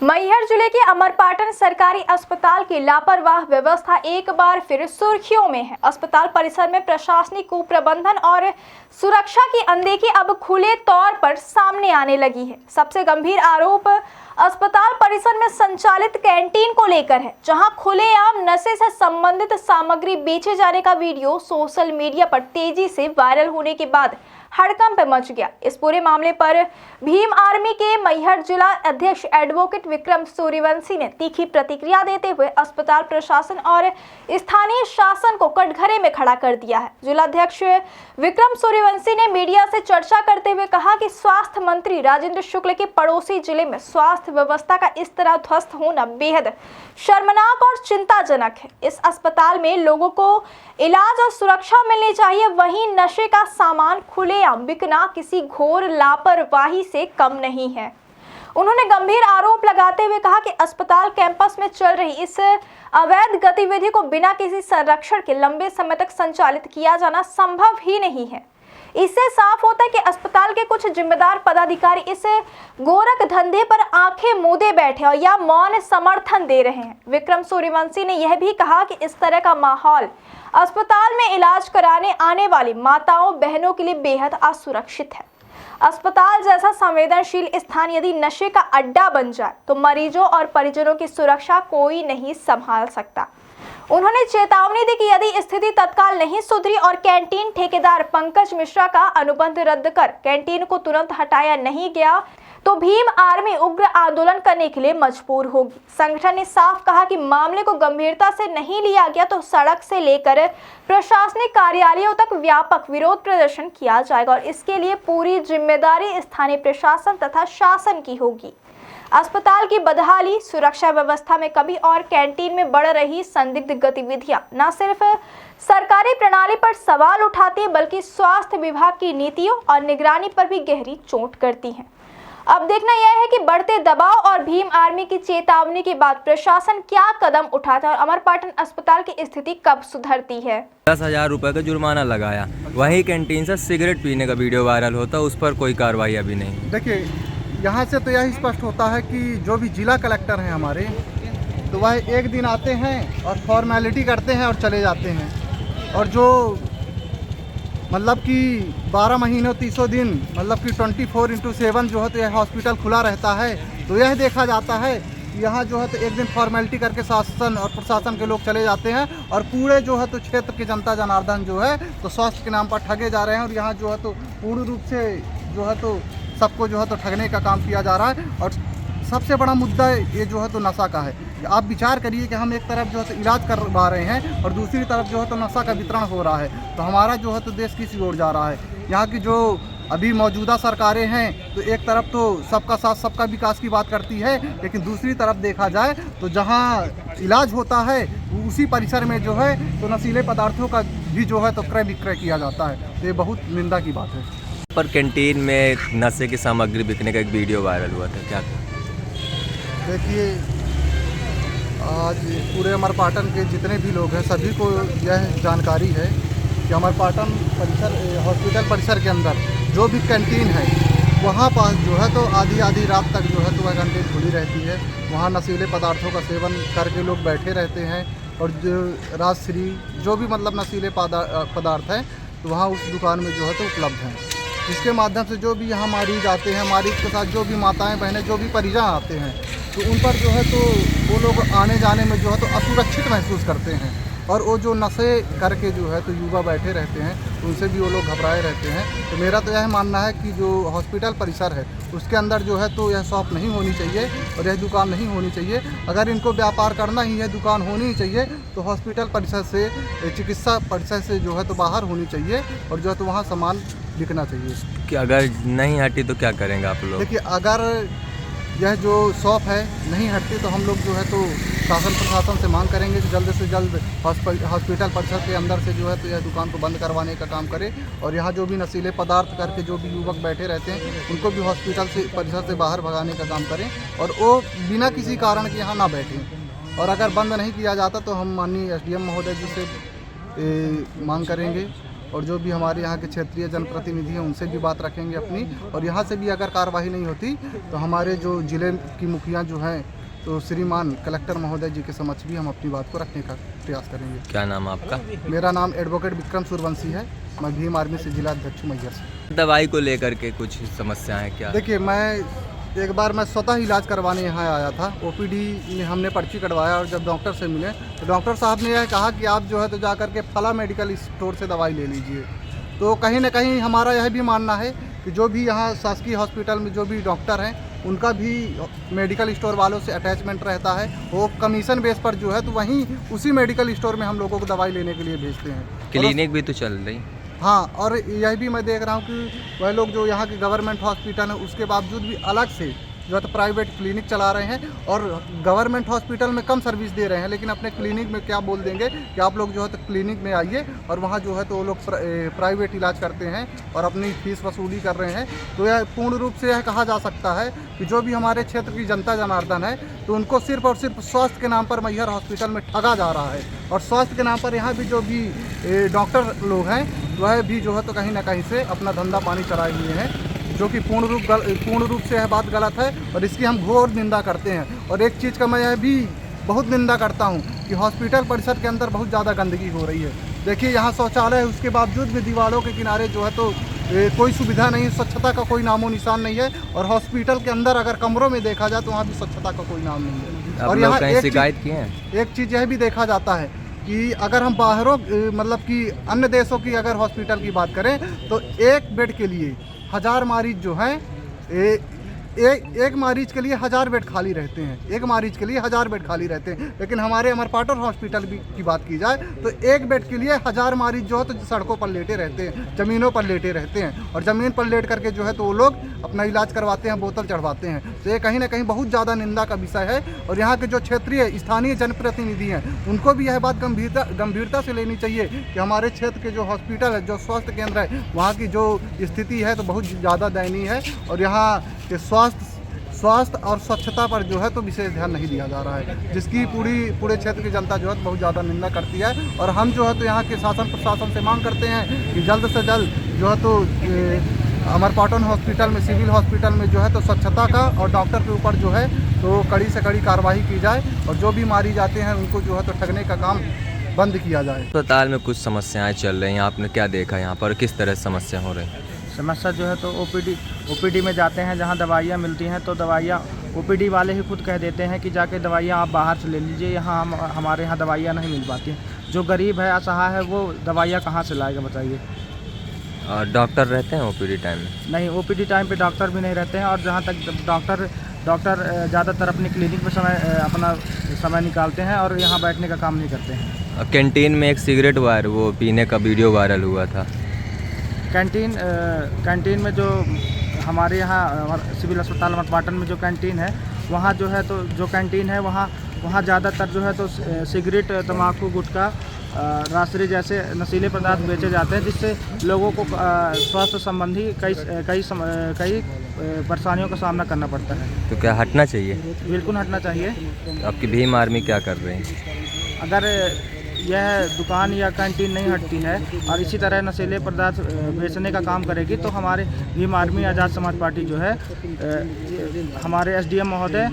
मैहर जिले के अमरपाटन सरकारी अस्पताल की लापरवाह व्यवस्था एक बार फिर सुर्खियों में है। अस्पताल परिसर में प्रशासनिक कुप्रबंधन और सुरक्षा की अनदेखी अब खुले तौर पर सामने आने लगी है। सबसे गंभीर आरोप अस्पताल परिसर में संचालित कैंटीन को लेकर है, जहां खुलेआम नशे से संबंधित सामग्री बेचे जाने का वीडियो सोशल मीडिया पर तेजी से वायरल होने के बाद हड़कंप मच गया। इस पूरे मामले पर भीम आर्मी के मैहर जिला अध्यक्ष एडवोकेट विक्रम सूर्यवंशी ने तीखी प्रतिक्रिया देते हुए अस्पताल प्रशासन और स्थानीय शासन को कटघरे में खड़ा कर दिया है। जिलाध्यक्ष विक्रम सूर्यवंशी ने मीडिया से चर्चा करते हुए कहा कि स्वास्थ्य मंत्री राजेंद्र शुक्ल के पड़ोसी जिले में स्वास्थ्य व्यवस्था का इस तरह ध्वस्त होना बेहद शर्मनाक और चिंताजनक है। इस अस्पताल में लोगों को इलाज और सुरक्षा मिलनी चाहिए, वहीं नशे का सामान खुलेआम बिकना किसी घोर लापरवाही से कम नहीं है। उन्होंने गंभीर आरोप लगाते हुए कहा कि अस्पताल कैंपस में चल रही इस अवैध गतिविधि को बिना किसी संरक्षण के लंबे समय तक संचालित किया जाना संभव ही नहीं है। इससे साफ होता है कि अस्पताल के कुछ जिम्मेदार पदाधिकारी इस गोरख धंधे पर आंखें मूंदे बैठे और या मौन समर्थन दे रहे हैं। विक्रम सूर्यवंशी ने यह भी कहा कि इस तरह का माहौल अस्पताल में इलाज कराने आने वाली माताओं बहनों के लिए बेहद असुरक्षित है। अस्पताल जैसा संवेदनशील स्थान यदि नशे का अड्डा बन जाए तो मरीजों और परिजनों की सुरक्षा कोई नहीं संभाल सकता। उन्होंने चेतावनी दी कि यदि स्थिति तत्काल नहीं सुधरी और कैंटीन ठेकेदार पंकज मिश्रा का अनुबंध रद्द कर कैंटीन को तुरंत हटाया नहीं गया तो भीम आर्मी उग्र आंदोलन करने के लिए मजबूर होगी। संगठन ने साफ कहा कि मामले को गंभीरता से नहीं लिया गया तो सड़क से लेकर प्रशासनिक कार्यालयों तक व्यापक विरोध प्रदर्शन किया जाएगा और इसके लिए पूरी जिम्मेदारी स्थानीय प्रशासन तथा शासन की होगी। अस्पताल की बदहाली, सुरक्षा व्यवस्था में कमी और कैंटीन में बढ़ रही संदिग्ध गतिविधियां न सिर्फ सरकारी प्रणाली पर सवाल उठाती है बल्कि स्वास्थ्य विभाग की नीतियों और निगरानी पर भी गहरी चोट करती हैं। अब देखना यह है कि बढ़ते दबाव और भीम आर्मी की चेतावनी के बाद प्रशासन क्या कदम उठाता है और अमरपाटन अस्पताल की स्थिति कब सुधरती है। 10,000 रुपए का जुर्माना लगाया, वही कैंटीन से सिगरेट पीने का वीडियो वायरल होता, उस पर कोई कार्रवाई अभी नहीं। देखिए, यहाँ से तो यही स्पष्ट होता है कि जो भी जिला कलेक्टर हैं हमारे, तो वह एक दिन आते हैं और फॉर्मेलिटी करते हैं और चले जाते हैं, और जो मतलब कि 12 महीनों 300 दिन मतलब कि 24/7 जो है तो यह हॉस्पिटल खुला रहता है। तो यह देखा जाता है कि यहाँ जो है तो एक दिन फॉर्मेलिटी करके शासन और प्रशासन के लोग चले जाते हैं और पूरे जो है तो क्षेत्र की जनता जनार्दन जो है तो स्वास्थ्य के नाम पर ठगे जा रहे हैं, और यहाँ जो है तो पूर्ण रूप से जो है तो सबको जो है तो ठगने का काम किया जा रहा है। और सबसे बड़ा मुद्दा ये जो है तो नशा का है। आप विचार करिए कि हम एक तरफ जो है तो इलाज करवा रहे हैं और दूसरी तरफ जो है तो नशा का वितरण हो रहा है, तो हमारा जो है तो देश किस ओर जा रहा है। यहाँ की जो अभी मौजूदा सरकारें हैं तो एक तरफ तो सबका साथ सबका विकास की बात करती है, लेकिन दूसरी तरफ देखा जाए तो जहाँ इलाज होता है उसी परिसर में जो है तो नशीले पदार्थों का भी जो है तो क्रय विक्रय किया जाता है। तो ये बहुत निंदा की बात है। पर कैंटीन में नशे की सामग्री बिकने का एक वीडियो वायरल हुआ था, क्या? देखिए, आज पूरे अमरपाटन के जितने भी लोग हैं सभी को यह जानकारी है कि अमरपाटन परिसर हॉस्पिटल परिसर के अंदर जो भी कैंटीन है वहाँ पास जो है तो आधी रात तक जो है तो वह कैंटीन खुली रहती है। वहाँ नशीले पदार्थों का सेवन करके लोग बैठे रहते हैं, और जो राजश्री जो भी मतलब नशीले पदार्थ हैं तो वहाँ उस दुकान में जो है तो उपलब्ध हैं, जिसके माध्यम से जो भी यहाँ मरीज आते हैं, मरीज के साथ जो भी माताएं बहनें जो भी परिजन आते हैं तो उन पर जो है तो वो लोग आने जाने में जो है तो असुरक्षित महसूस करते हैं, और वो जो नशे करके जो है तो युवा बैठे रहते हैं उनसे भी वो लोग घबराए रहते हैं। तो मेरा तो यह मानना है कि जो हॉस्पिटल परिसर है उसके अंदर जो है तो यह शॉप नहीं होनी चाहिए और यह दुकान नहीं होनी चाहिए। अगर इनको व्यापार करना ही है, दुकान होनी ही चाहिए तो हॉस्पिटल परिसर से, चिकित्सा परिसर से जो है तो बाहर होनी चाहिए और जो है तो वहाँ सामान बिकना चाहिए। कि अगर नहीं हटी तो क्या करेंगे आप लोग? देखिए, अगर यह जो शॉप है नहीं हटती तो हम लोग जो है तो शासन प्रशासन से मांग करेंगे कि जल्द से जल्द हॉस्पिटल परिसर के अंदर से जो है तो यह दुकान को बंद करवाने का काम करे, और यहाँ जो भी नशीले पदार्थ करके जो भी युवक बैठे रहते हैं उनको भी हॉस्पिटल से परिसर से बाहर भगाने का काम करें, और वो बिना किसी कारण के यहाँ ना बैठें। और अगर बंद नहीं किया जाता तो हम माननीय SDM महोदय जी से मांग करेंगे और जो भी हमारे यहाँ के क्षेत्रीय जनप्रतिनिधि हैं उनसे भी बात रखेंगे अपनी, और यहाँ से भी अगर कार्रवाई नहीं होती तो हमारे जो ज़िले की मुखिया जो हैं तो श्रीमान कलेक्टर महोदय जी के समक्ष भी हम अपनी बात को रखने का प्रयास करेंगे। क्या नाम आपका? मेरा नाम एडवोकेट विक्रम सूर्यवंशी है, मैं भीम आर्मी से जिला अध्यक्ष मैहर से। दवाई को लेकर के कुछ समस्याएं क्या? देखिए, एक बार मैं स्वतः इलाज करवाने यहाँ आया था, ओपीडी में हमने पर्ची कटवाया और जब डॉक्टर से मिले तो डॉक्टर साहब ने यह कहा कि आप जो है तो जा करके फला मेडिकल स्टोर से दवाई ले लीजिए। तो कहीं ना कहीं हमारा यह भी मानना है कि जो भी यहाँ शासकीय हॉस्पिटल में जो भी डॉक्टर हैं उनका भी मेडिकल स्टोर वालों से अटैचमेंट रहता है, वो कमीशन बेस पर जो है तो वहीं उसी मेडिकल स्टोर में हम लोगों को दवाई लेने के लिए भेजते हैं। क्लिनिक भी तो चल रही। हाँ, और यह भी मैं देख रहा हूँ कि वह लोग जो यहाँ के गवर्नमेंट हॉस्पिटल है उसके बावजूद भी अलग से जो है तो प्राइवेट क्लिनिक चला रहे हैं, और गवर्नमेंट हॉस्पिटल में कम सर्विस दे रहे हैं, लेकिन अपने क्लिनिक में क्या बोल देंगे कि आप लोग जो है तो क्लिनिक में आइए, और वहाँ जो है तो वो लोग प्राइवेट इलाज करते हैं और अपनी फीस वसूली कर रहे हैं। तो यह पूर्ण रूप से यह कहा जा सकता है कि जो भी हमारे क्षेत्र की जनता जनार्दन है तो उनको सिर्फ और सिर्फ स्वास्थ्य के नाम पर मैहर हॉस्पिटल में ठगा जा रहा है, और स्वास्थ्य के नाम पर यहाँ भी जो भी डॉक्टर लोग हैं वह भी जो है तो कहीं ना कहीं से अपना धंधा पानी चलाए हुए हैं, जो कि पूर्ण रूप से यह बात गलत है और इसकी हम घोर निंदा करते हैं। और एक चीज़ का मैं यह भी बहुत निंदा करता हूं कि हॉस्पिटल परिसर के अंदर बहुत ज़्यादा गंदगी हो रही है। देखिए, यहाँ शौचालय है, उसके बावजूद भी दीवारों के किनारे जो है तो कोई सुविधा नहीं, स्वच्छता का कोई नामो निशान नहीं है, और हॉस्पिटल के अंदर अगर कमरों में देखा जाए तो वहाँ भी स्वच्छता का कोई नाम नहीं है। और यहाँ शिकायत की है, एक चीज़ यह भी देखा जाता है कि अगर हम बाहरों मतलब कि अन्य देशों की अगर हॉस्पिटल की बात करें तो एक बेड के लिए 1000 मरीज जो हैं, एक मरीज के लिए 1000 बेड खाली रहते हैं, एक मरीज के लिए 1000 बेड खाली रहते हैं। लेकिन हमारे अमरपाटन हॉस्पिटल की बात की जाए तो एक बेड के लिए 1000 मरीज जो है तो सड़कों पर लेटे रहते हैं, ज़मीनों पर लेटे रहते हैं, और ज़मीन पर लेट करके जो है तो वो लोग अपना इलाज करवाते हैं, बोतल चढ़वाते हैं। तो ये कहीं ना कहीं बहुत ज़्यादा निंदा का विषय है, और यहाँ के जो क्षेत्रीय स्थानीय जनप्रतिनिधि हैं उनको भी यह बात गंभीरता से लेनी चाहिए कि हमारे क्षेत्र के जो हॉस्पिटल है, जो स्वास्थ्य केंद्र है, वहाँ की जो स्थिति है तो बहुत ज़्यादा दयनीय है, और यहाँ के स्वास्थ्य और स्वच्छता पर जो है तो विशेष ध्यान नहीं दिया जा रहा है, जिसकी पूरे क्षेत्र की जनता जो है बहुत ज़्यादा निंदा करती है। और हम जो है तो यहाँ के शासन प्रशासन से मांग करते हैं कि जल्द से जल्द जो है तो अमरपाटन हॉस्पिटल में, सिविल हॉस्पिटल में जो है तो स्वच्छता का और डॉक्टर के ऊपर जो है तो कड़ी से कड़ी कार्रवाई की जाए, और जो भी मारी जाते हैं उनको जो है तो ठगने का काम बंद किया जाए। अस्पताल में कुछ समस्याएं चल रही हैं, आपने क्या देखा यहाँ पर, किस तरह समस्या हो रही है? समस्या जो है तो ओपीडी में जाते हैं, जहाँ दवाइयाँ मिलती हैं तो दवाइयाँ ओपीडी वाले ही खुद कह देते हैं कि जाके दवाइयाँ आप बाहर से ले लीजिए, यहाँ हमारे यहाँ दवाइयाँ नहीं मिल पाती हैं। जो गरीब है, असहाय है, वो दवाइयाँ कहाँ से लाएगा बताइए। और डॉक्टर रहते हैं ओपीडी टाइम में? नहीं, ओपीडी टाइम पे डॉक्टर भी नहीं रहते हैं, और जहाँ तक डॉक्टर ज़्यादातर अपनी क्लिनिक में अपना समय निकालते हैं और यहाँ बैठने का काम नहीं करते हैं। कैंटीन में एक सिगरेट वो पीने का वीडियो वायरल हुआ था। कैंटीन में जो हमारे यहाँ सिविल अस्पताल अमरपाटन में जो कैंटीन है, वहाँ जो है तो जो कैंटीन है वहाँ ज़्यादातर जो है तो सिगरेट, तम्बाकू, गुटखा, रासरी जैसे नशीले पदार्थ बेचे जाते हैं, जिससे लोगों को स्वास्थ्य संबंधी कई परेशानियों का सामना करना पड़ता है। तो क्या हटना चाहिए? बिल्कुल हटना चाहिए। आपकी भीम आर्मी क्या कर रही है? अगर यह दुकान या कैंटीन नहीं हटती है और इसी तरह नशीले पदार्थ बेचने का काम करेगी तो हमारे भीम आर्मी आज़ाद समाज पार्टी जो है, हमारे एसडीएम महोदय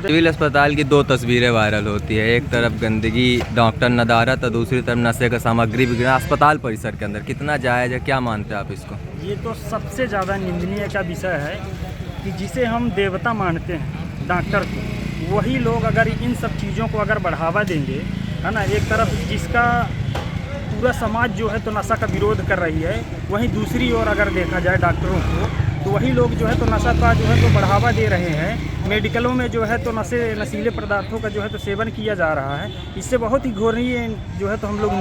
सिविल अस्पताल की 2 तस्वीरें वायरल होती है, एक तरफ गंदगी, डॉक्टर नदारत, और दूसरी तरफ नशे का सामग्री बिगड़ा अस्पताल परिसर के अंदर। कितना जायज़ है, क्या मानते हैं आप इसको? ये तो सबसे ज़्यादा निंदनीय का विषय है कि जिसे हम देवता मानते हैं डॉक्टर को, वही लोग अगर इन सब चीज़ों को अगर बढ़ावा देंगे, है ना, एक तरफ जिसका पूरा समाज जो है तो नशा का विरोध कर रही है, वहीं दूसरी ओर अगर देखा जाए डॉक्टरों को तो वही लोग जो है तो नशा का जो है तो बढ़ावा दे रहे हैं। मेडिकलों में जो है तो नशीले पदार्थों का जो है तो सेवन किया जा रहा है। इससे बहुत ही घोरनीय जो है तो हम लोग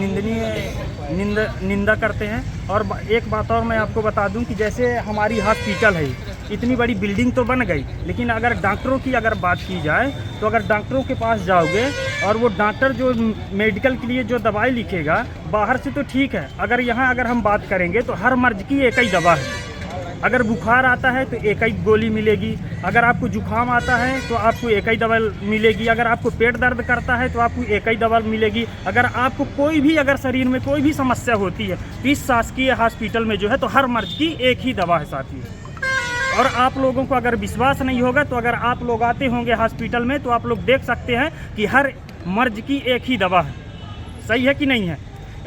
निंदा करते हैं। और एक बात और मैं आपको बता दूं कि जैसे हमारी हॉस्पिटल है, इतनी बड़ी बिल्डिंग तो बन गई, लेकिन अगर डॉक्टरों की अगर बात की जाए तो अगर डॉक्टरों के पास जाओगे और वो डॉक्टर जो मेडिकल के लिए जो दवाई लिखेगा बाहर से तो ठीक है, अगर यहाँ अगर हम बात करेंगे तो हर मर्ज की एक ही दवा है, अगर बुखार आता है तो एक ही गोली मिलेगी, अगर आपको जुखाम आता है तो आपको एक ही दवा मिलेगी, अगर आपको पेट दर्द करता है तो आपको एक ही दवा मिलेगी, अगर आपको कोई भी अगर शरीर में कोई भी समस्या होती है तो इस शासकीय हॉस्पिटल में जो है तो हर मर्ज की एक ही दवा है साथियों। और आप लोगों को अगर विश्वास नहीं होगा तो अगर आप लोग आते होंगे हॉस्पिटल में तो आप लोग देख सकते हैं कि हर मर्ज की एक ही दवा है। सही है कि नहीं है?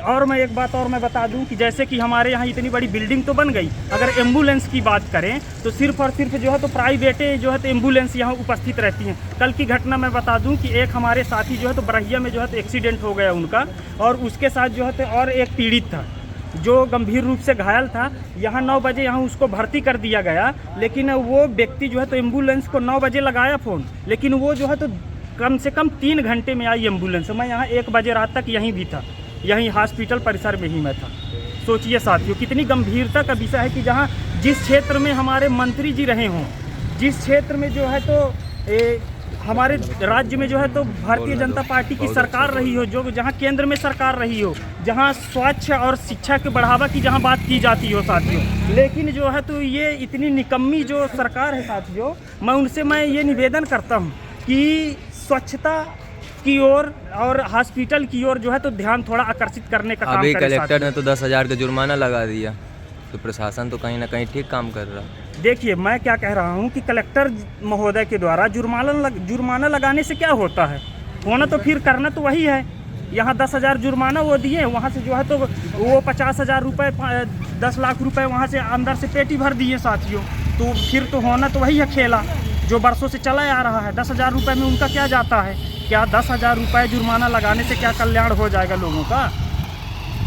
और मैं एक बात और मैं बता दूं कि जैसे कि हमारे यहाँ इतनी बड़ी बिल्डिंग तो बन गई, अगर एम्बुलेंस की बात करें तो सिर्फ और सिर्फ जो है तो प्राइवेटे जो है तो एम्बुलेंस यहाँ उपस्थित रहती हैं। कल की घटना मैं बता दूं कि एक हमारे साथी जो है तो बरहिया में जो है तो एक्सीडेंट हो गया उनका, और उसके साथ जो है तो और एक पीड़ित था जो गंभीर रूप से घायल था। यहाँ 9 बजे यहाँ उसको भर्ती कर दिया गया, लेकिन वो व्यक्ति जो है तो एम्बुलेंस को 9 बजे लगाया फ़ोन, लेकिन वो जो है तो कम से कम 3 घंटे में आई एम्बुलेंस। मैं यहाँ 1 बजे रात तक यहीं भी था, यहीं हॉस्पिटल परिसर में ही मैं था। सोचिए साथियों कितनी गंभीरता का विषय है कि जहाँ जिस क्षेत्र में हमारे मंत्री जी रहे हों, जिस क्षेत्र में जो है तो हमारे राज्य में जो है तो भारतीय जनता पार्टी की सरकार रही हो, जो जहाँ केंद्र में सरकार रही हो, जहाँ स्वच्छ और शिक्षा के बढ़ावा की जहाँ बात की जाती हो साथियों, लेकिन जो है तो ये इतनी निकम्मी जो सरकार है साथियों, मैं उनसे मैं ये निवेदन करता हूँ कि स्वच्छता की ओर और हॉस्पिटल की ओर जो है तो ध्यान थोड़ा आकर्षित करने का काम अभी करें कलेक्टर साथियों। ने तो 10,000 का जुर्माना लगा दिया, तो प्रशासन तो कहीं ना कहीं ठीक काम कर रहा है। देखिए मैं क्या कह रहा हूँ कि कलेक्टर महोदय के द्वारा जुर्माना लगाने से क्या होता है, होना तो फिर करना तो वही है। यहाँ 10,000 जुर्माना वो दिए, वहाँ से जो है तो वो 50,000 रुपये 10 लाख रुपए वहाँ से अंदर से पेटी भर दिए साथियों, तो फिर तो होना तो वही है खेला जो बरसों से चला आ रहा है। 10,000 रुपये में उनका क्या जाता है? क्या 10,000 रुपये जुर्माना लगाने से क्या कल्याण हो जाएगा लोगों का?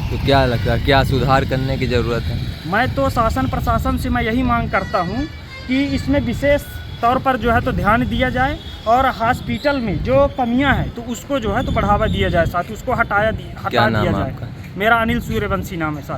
तो क्या लगता है क्या सुधार करने की ज़रूरत है? मैं तो शासन प्रशासन से मैं यही मांग करता हूँ कि इसमें विशेष तौर पर जो है तो ध्यान दिया जाए और हॉस्पिटल में जो कमियां हैं तो उसको जो है तो बढ़ावा दिया जाए, साथ ही उसको हटा क्या दिया नाम है जाए। आपका? मेरा अनिल सूर्यवंशी नाम है साथ।